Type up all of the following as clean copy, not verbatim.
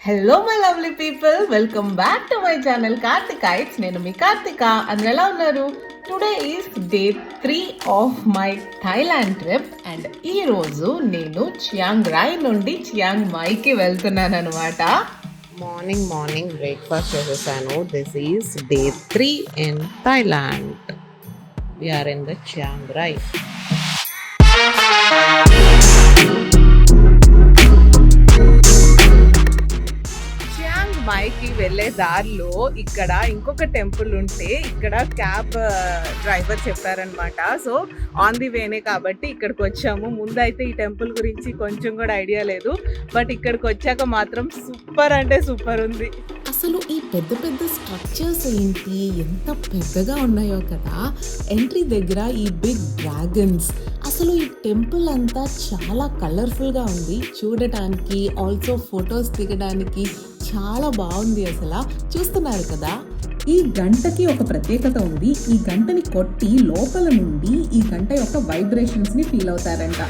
Hello my lovely people, welcome back to my channel Karthikites. నేను మీ కార్తిక. అందరు ఎలా ఉన్నారు? Today is day 3 of my Thailand trip and ఈ రోజు నేను చియాంగ్ రాయ్ నుండి చియాంగ్ మైకి వెళ్తున్నాను అనమాట. మార్నింగ్ బ్రేక్ఫాస్ట్ చేసేసాను. This is day 3 in Thailand. We are in the Chiang Rai. Chiang మైకి వెళ్ళే దారిలో ఇక్కడ ఇంకొక టెంపుల్ ఉంటే ఇక్కడ క్యాబ్ డ్రైవర్ చెప్పారనమాట. సో ఆన్ ది వేనే కాబట్టి ఇక్కడికి వచ్చాము. ముందైతే ఈ టెంపుల్ గురించి కొంచెం కూడా ఐడియా లేదు, బట్ ఇక్కడికి వచ్చాక మాత్రం సూపర్ అంటే సూపర్ ఉంది. అసలు ఈ పెద్ద పెద్ద స్ట్రక్చర్స్ ఏంటి, ఎంత పెద్దగా ఉన్నాయో కదా. ఎంట్రీ దగ్గర ఈ బిగ్ డ్రాగన్స్, అసలు ఈ టెంపుల్ అంతా చాలా కలర్ఫుల్గా ఉంది చూడటానికి, ఆల్సో ఫొటోస్ దిగడానికి చాలా బాగుంది. అసలు చూస్తున్నారు కదా, ఈ గంటకి ఒక ప్రత్యేకత ఉంది. ఈ గంటని కొట్టి లోపల నుండి ఈ గంట యొక్క వైబ్రేషన్స్ ని ఫీల్ అవుతారంట.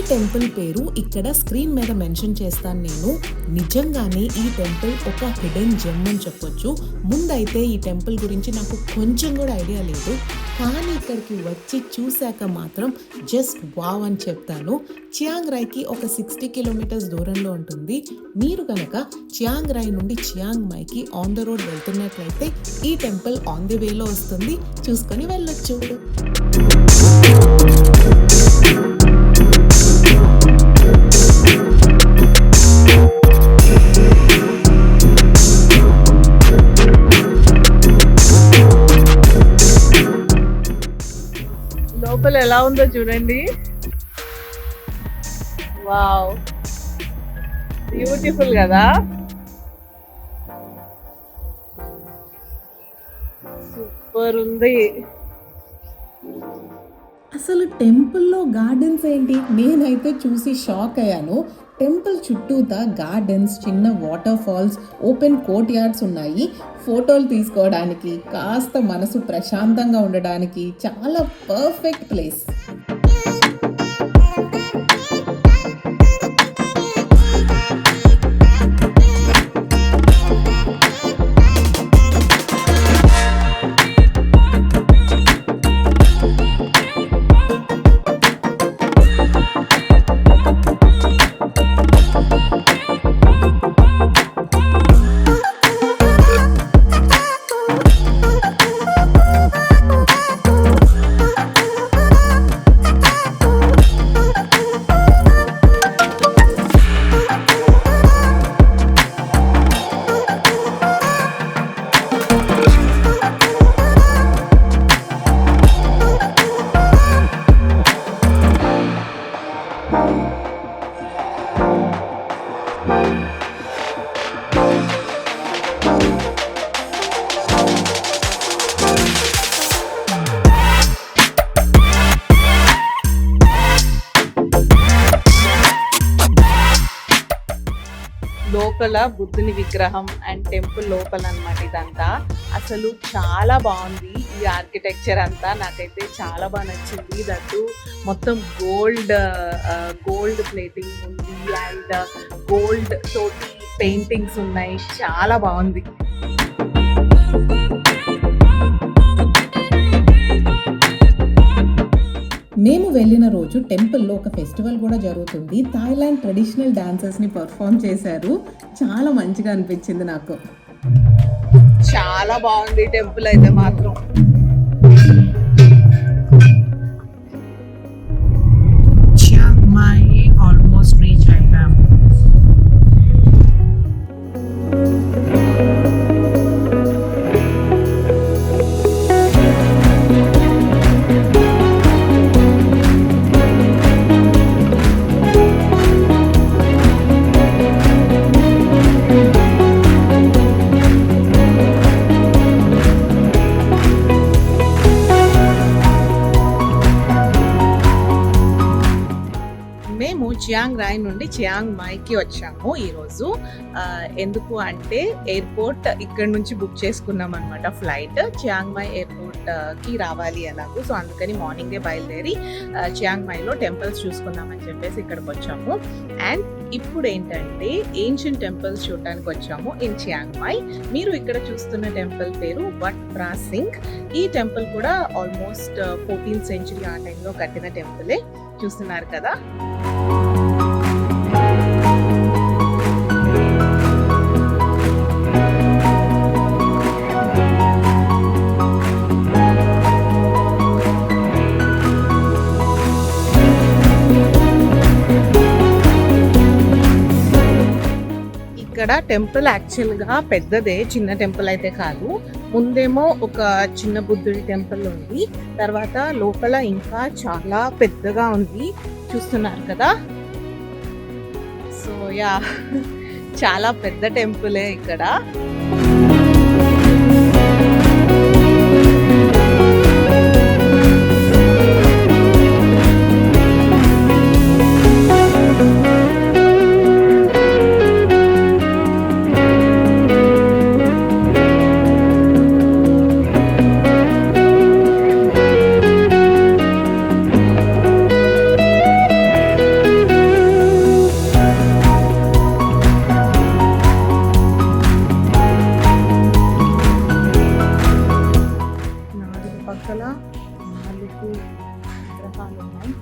టెంపుల్ పేరు ఇక్కడ స్క్రీన్ మీద మెన్షన్ చేస్తాను నేను. నిజంగానే ఈ టెంపుల్ ఒక హిడెన్ జెమ్ అని చెప్పొచ్చు. ముందైతే ఈ టెంపుల్ గురించి నాకు కొంచెం కూడా ఐడియా లేదు, కానీ ఇక్కడికి వచ్చి చూశాక మాత్రం జస్ట్ వావ్ అని చెప్తాను. చియాంగ్ రాయ్కి ఒక 60 కిలోమీటర్స్ దూరంలో ఉంటుంది. మీరు కనుక చియాంగ్ రాయ్ నుండి చియాంగ్ మైకి ఆన్ ద రోడ్ వెళ్తున్నట్లయితే ఈ టెంపుల్ ఆన్ ది వేలో వస్తుంది, చూసుకొని వెళ్ళొచ్చు. లోపల ఎలా ఉందో చూడండి. వావ్, బ్యూటిఫుల్ కదా. సూపర్ ఉంది. అసలు టెంపుల్లో గార్డెన్స్ ఏంటి, నేనైతే చూసి షాక్ అయ్యాను. టెంపుల్ చుట్టూతా గార్డెన్స్, చిన్న water falls, open courtyards ఉన్నాయి. ఫోటోలు తీసుకోవడానికి, కాస్త మనసు ప్రశాంతంగా ఉండడానికి చాలా పర్ఫెక్ట్ ప్లేస్. లోపల బుద్ధుని విగ్రహం అండ్ టెంపుల్ లోపల అన్నమాట ఇదంతా. అసలు చాలా బాగుంది ఈ ఆర్కిటెక్చర్ అంతా, నాకైతే చాలా బాగా నచ్చింది. దట్టు మొత్తం గోల్డ్ ప్లేటింగ్ ఉంది అండ్ గోల్డ్ తోటి పెయింటింగ్స్ ఉన్నాయి. చాలా బాగుంది. మేము వెళ్ళిన రోజు టెంపుల్లో ఒక ఫెస్టివల్ కూడా జరుగుతుంది. థాయిలాండ్ ట్రెడిషనల్ డాన్సర్స్ని పర్ఫామ్ చేశారు. చాలా మంచిగా అనిపించింది నాకు. చాలా బాగుంది టెంపుల్ అయితే మాత్రం. Chiang Mai almost reached Vietnam. Chiang Rai నుండి చియాంగ్ మైకి వచ్చాము ఈరోజు. ఎందుకు అంటే ఎయిర్పోర్ట్ ఇక్కడ నుంచి బుక్ చేసుకున్నాం అనమాట ఫ్లైట్. చియాంగ్ మై ఎయిర్పోర్ట్కి రావాలి ఎలాగో, సో అందుకని మార్నింగే బయలుదేరి చియాంగ్ మైలో టెంపుల్స్ చూసుకుందామని చెప్పేసి ఇక్కడికి వచ్చాము. అండ్ ఇప్పుడు ఏంటంటే ఏన్షియంట్ టెంపుల్స్ చూడడానికి వచ్చాము ఇన్ చియాంగ్ మై. మీరు ఇక్కడ చూస్తున్న టెంపుల్ పేరు వట్ ప్రా సింగ్. ఈ టెంపుల్ కూడా ఆల్మోస్ట్ 14th సెంచరీ ఆ టైంలో కట్టిన టెంపులే. చూస్తున్నారు కదా. ఇక్కడ టెంపుల్ యాక్చువల్గా పెద్దదే, చిన్న టెంపుల్ అయితే కాదు. ముందేమో ఒక చిన్న బుద్ధుడి టెంపుల్ ఉంది, తర్వాత లోపల ఇంకా చాలా పెద్దగా ఉంది. చూస్తున్నారు కదా. సో యా, చాలా పెద్ద టెంపులే ఇక్కడ. పక్కల 4 విగ్రహాలు ఉన్నాయి.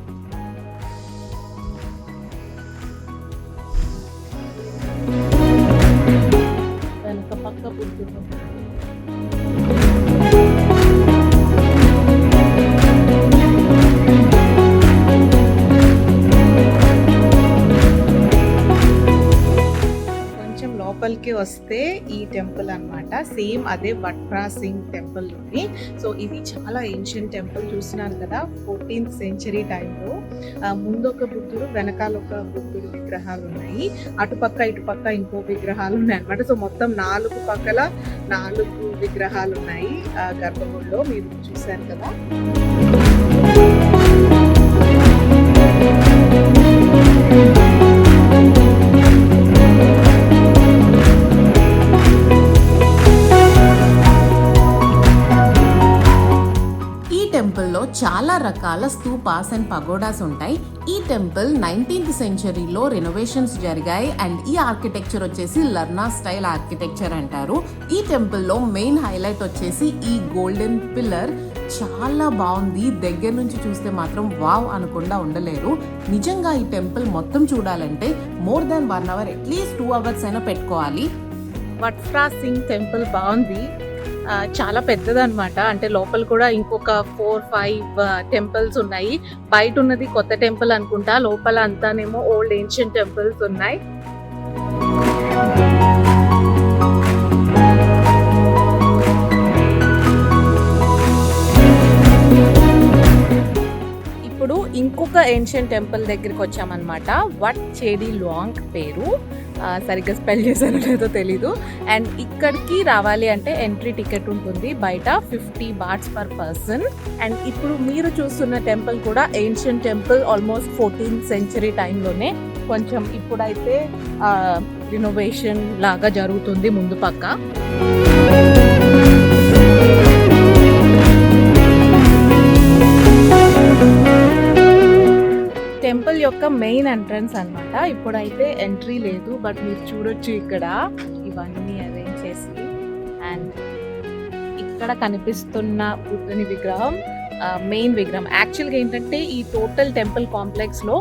వెనక పక్క బుద్ధుడు. లోపలికి వస్తే ఈ టెంపుల్ అన్నమాట. సేమ్ అదే వట్ ప్రా సింగ్ టెంపుల్ లోని. సో ఇది చాలా ఏన్షియంట్ టెంపుల్. చూస్తున్నారు కదా, 14th సెంచరీ టైంలో. ముందు ఒక బుద్ధుడు, వెనకాల ఒక బుద్ధుడు విగ్రహాలు ఉన్నాయి. అటుపక్క ఇటుపక్క ఇంకో విగ్రహాలు ఉన్నాయి అనమాట. సో మొత్తం 4 పక్కల 4 విగ్రహాలు ఉన్నాయి గర్భగుడిలో. మీరు చూసారు కదా. టెంపుల్లో చాలా రకాల స్తూపాస్ అండ్ పగోడాస్ ఉంటాయి. ఈ టెంపుల్ 19th సెంచరీలో రెనోవేషన్స్ జరిగాయి అండ్ ఈ ఆర్కిటెక్చర్ వచ్చేసి లర్నా స్టైల్ ఆర్కిటెక్చర్ అంటారు. ఈ టెంపుల్లో మెయిన్ హైలైట్ వచ్చేసి ఈ గోల్డెన్ పిల్లర్. చాలా బాగుంది. దగ్గర నుంచి చూస్తే మాత్రం వావ్ అనకుండా ఉండలేరు. నిజంగా ఈ టెంపుల్ మొత్తం చూడాలంటే more than 1 hour, at least 2 hours అయినా పెట్టుకోవాలి. వట్ ప్రా సింగ్ టెంపుల్ బాగుంది. చాలా పెద్దదన్నమాట. అంటే లోపల కూడా ఇంకొక 4-5 టెంపుల్స్ ఉన్నాయి. బయట ఉన్నది కొత్త టెంపుల్ అనుకుంటా, లోపల అంతానేమో ఓల్డ్ ఏన్షియంట్ టెంపుల్స్ ఉన్నాయి. ఇప్పుడు ఇంకొక ఏన్షియంట్ టెంపుల్ దగ్గరికి వచ్చామన్నమాట. వట్ చేడి లాంగ్ పేరు. సరిగ్గా స్పెల్ చేశారో లేదో తెలీదు. అండ్ ఇక్కడికి రావాలి అంటే ఎంట్రీ టికెట్ ఉంటుంది బయట, 50 bahts per person. అండ్ ఇప్పుడు మీరు చూస్తున్న టెంపుల్ కూడా ancient temple, almost 14th century టైంలోనే. కొంచెం ఇప్పుడైతే రినోవేషన్ లాగా జరుగుతుంది ముందు పక్క. టెంపుల్ యొక్క మెయిన్ ఎంట్రన్స్ అన్నమాట. ఇప్పుడైతే ఎంట్రీ లేదు, బట్ మీరు చూడొచ్చు ఇక్కడ ఇవన్నీ అరేంజ్ చేసి. అండ్ ఇక్కడ కనిపిస్తున్న బుద్ధుని విగ్రహం మెయిన్ విగ్రహం. యాక్చువల్గా ఏంటంటే ఈ టోటల్ టెంపుల్ కాంప్లెక్స్ లో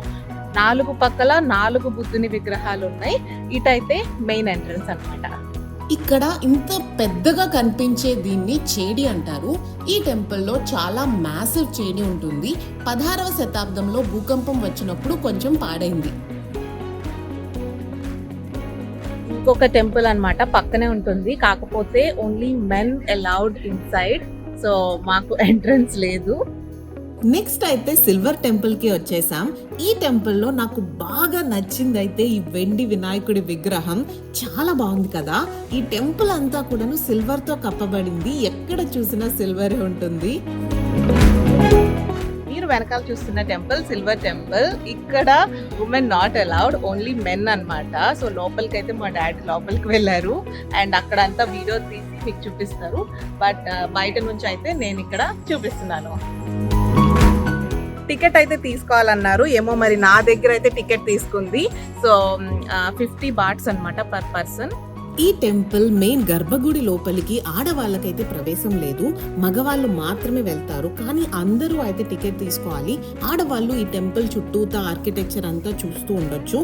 4 పక్కల 4 బుద్ధుని విగ్రహాలు ఉన్నాయి. ఇటైతే మెయిన్ ఎంట్రన్స్ అన్నమాట. ఇక్కడ ఇంత పెద్దగా కనిపించే దీన్ని చేడి అంటారు. ఈ టెంపుల్లో చాలా మ్యాసివ్ చేడి ఉంటుంది. 16వ శతాబ్దంలో భూకంపం వచ్చినప్పుడు కొంచెం పాడైంది. ఇంకొక టెంపుల్ అన్నమాట పక్కనే ఉంటుంది, కాకపోతే only men allowed inside. So మాకు ఎంట్రన్స్ లేదు. నెక్స్ట్ అయితే సిల్వర్ టెంపుల్ కి వచ్చేసాం. ఈ టెంపుల్లో నాకు బాగా నచ్చింది అయితే ఈ వెండి వినాయకుడి విగ్రహం. చాలా బాగుంది కదా. ఈ టెంపుల్ అంతా కూడాను సిల్వర్ తో కప్పబడింది. ఎక్కడ చూసినా సిల్వరే ఉంటుంది. మీరు వెనకాల చూస్తున్న టెంపుల్ సిల్వర్ టెంపుల్. ఇక్కడ women not allowed, only men అన్నమాట. సో లోపలికి అయితే మా డాడీ లోపలికి వెళ్ళారు అండ్ అక్కడ అంతా వీడియో తీసి మీకు చూపిస్తారు. బట్ బయట నుంచి అయితే నేను ఇక్కడ చూపిస్తున్నాను. టికెట్ అయితే తీసుకోవాలన్నారు, ఏమో మరి నా దగ్గర అయితే టికెట్ తీసుకుంది. సో 50 బాట్స్ అన్నమాట పర్ పర్సన్. ఈ టెంపుల్ మెయిన్ గర్భగుడి లోపలికి ఆడవాళ్ళకైతే ప్రవేశం లేదు, మగవాళ్ళు మాత్రమే వెళ్తారు. కానీ అందరూ అయితే టికెట్ తీసుకోవాలి. ఆడవాళ్ళు ఈ టెంపుల్ చుట్టూతా ఆర్కిటెక్చర్ అంతా చూస్తూ ఉండొచ్చు.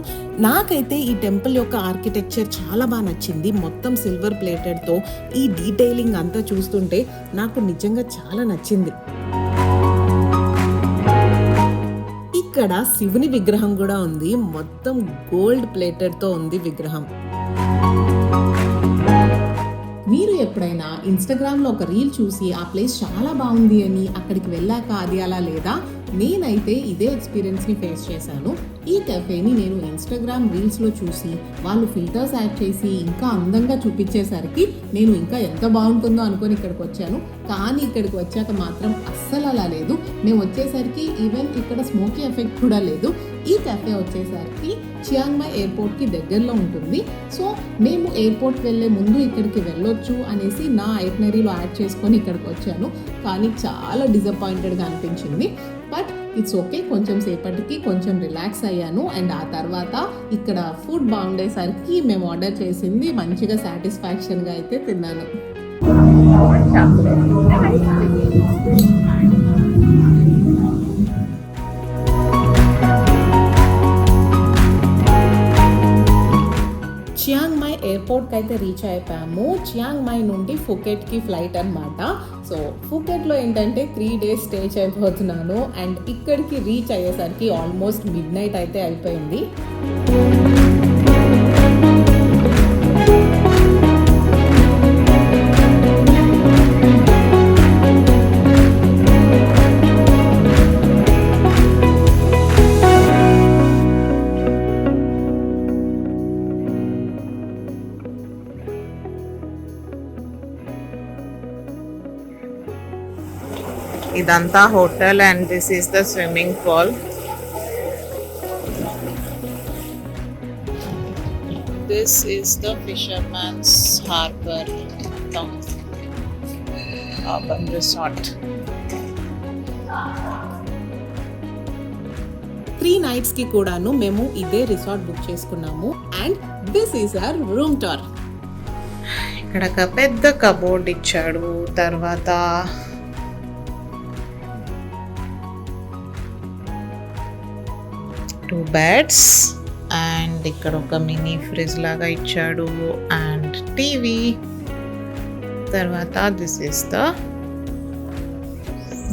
నాకైతే ఈ టెంపుల్ యొక్క ఆర్కిటెక్చర్ చాలా బాగా నచ్చింది. మొత్తం సిల్వర్ ప్లేటెడ్తో ఈ డీటెయిలింగ్ అంతా చూస్తుంటే నాకు నిజంగా చాలా నచ్చింది. ఇక్కడ శివుని విగ్రహం కూడా ఉంది, మొత్తం గోల్డ్ ప్లేటెడ్తో ఉంది విగ్రహం. మీరు ఎప్పుడైనా ఇన్స్టాగ్రామ్లో ఒక రీల్ చూసి ఆ ప్లేస్ చాలా బాగుంది అని అక్కడికి వెళ్ళాక అది అలా లేదా? నేనైతే ఇదే ఎక్స్పీరియన్స్ని ఫేస్ చేశాను. ఈ కెఫేని నేను ఇన్స్టాగ్రామ్ రీల్స్లో చూసి వాళ్ళు ఫిల్టర్స్ యాడ్ చేసి ఇంకా అందంగా చూపించేసరికి నేను ఇంకా ఎంత బాగుంటుందో అనుకొని ఇక్కడికి వచ్చాను. కానీ ఇక్కడికి వచ్చాక మాత్రం అస్సలు అలా లేదు. మేము వచ్చేసరికి ఈవెన్ ఇక్కడ స్మోకీ ఎఫెక్ట్ కూడా లేదు. ఈ కెఫే వచ్చేసరికి చియాంగ్ మాయ్ ఎయిర్పోర్ట్కి దగ్గరలో ఉంటుంది. సో మేము ఎయిర్పోర్ట్ వెళ్ళే ముందు ఇక్కడికి వెళ్ళొచ్చు అనేసి నా ఐటనరీలో యాడ్ చేసుకొని ఇక్కడికి వచ్చాను. కానీ చాలా డిసప్పాయింటెడ్గా అనిపించింది. బట్ ఇట్స్ ఓకే, కొంచెం సేపటికి కొంచెం రిలాక్స్ అయ్యాను. అండ్ ఆ తర్వాత ఇక్కడ ఫుడ్ బాగుండేసరికి మేము ఆర్డర్ చేసింది మంచిగా సాటిస్ఫాక్షన్గా అయితే తిన్నాను. చియాంగ్ మాయ్ ఎయిర్పోర్ట్కి అయితే రీచ్ అయిపోయాము. చియాంగ్ మాయ్ నుండి ఫుకెట్కి ఫ్లైట్ అన్నమాట. సో ఫుకెట్లో ఏంటంటే 3 days స్టే చేయబోతున్నాను. అండ్ ఇక్కడికి రీచ్ అయ్యేసరికి ఆల్మోస్ట్ మిడ్ నైట్ అయితే అయిపోయింది. ఇదంతా hotel and this is the swimming pool. This is the fisherman's harbour resort. 3 nights కూడాను మేము ఇదే రిసార్ట్ బుక్ చేసుకున్నాము. And this is our room tour. ఇక్కడ ఒక పెద్ద కబోర్డ్ ఇచ్చాడు. తర్వాత 2 beds అండ్ ఇక్కడ ఒక మినీ ఫ్రిడ్జ్ లాగా ఇచ్చాడు అండ్ టీవీ. తర్వాత this is the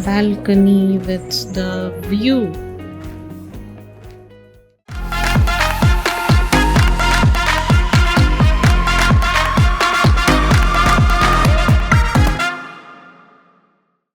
balcony with the view.